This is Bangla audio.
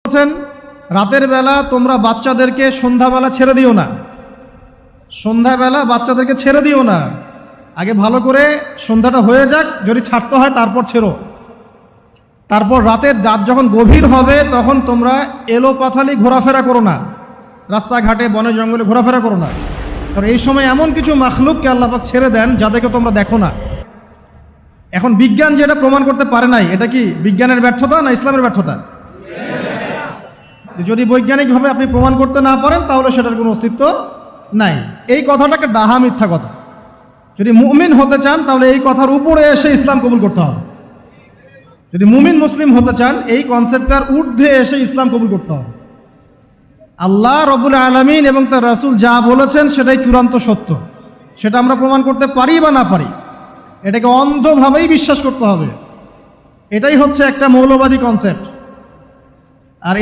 বলছেন রাতের বেলা তোমরা বাচ্চাদেরকে সন্ধ্যাবেলা ছেড়ে দিও না। সন্ধ্যাবেলা বাচ্চাদেরকে ছেড়ে দিও না, আগে ভালো করে সন্ধ্যাটা হয়ে যাক, যদি ছাড়তে হয় তারপর ছেড়ো। তারপর রাতের রাত যখন গভীর হবে তখন তোমরা এলোপাথালি ঘোরাফেরা করো না, রাস্তাঘাটে বনে জঙ্গলে ঘোরাফেরা করো না। কারণ এই সময় এমন কিছু মাখলুককে আল্লাহ পাক ছেড়ে দেন যাদেরকে তোমরা দেখো না। এখন বিজ্ঞান যেটা প্রমাণ করতে পারে নাই, এটা কি বিজ্ঞানের ব্যর্থতা না ইসলামের ব্যর্থতা? যদি বৈজ্ঞানিকভাবে আপনি প্রমাণ করতে না পারেন তাহলে সেটার কোনো অস্তিত্ব নাই। এই কথাটাকে ডাহা মিথ্যা কথা। যদি মুমিন হতে চান তাহলে এই কথার উপরে এসে ইসলাম কবুল করতে হবে। যদি মুমিন মুসলিম হতে চান এই কনসেপ্টটার ঊর্ধ্বে এসে ইসলাম কবুল করতে হবে। আল্লাহ রব্বুল আলামিন এবং তার রাসূল যা বলেছেন সেটাই চূড়ান্ত সত্য, সেটা আমরা প্রমাণ করতে পারি বা না পারি, এটাকে অন্ধভাবেই বিশ্বাস করতে হবে। এটাই হচ্ছে একটা মৌলবাদী কনসেপ্ট।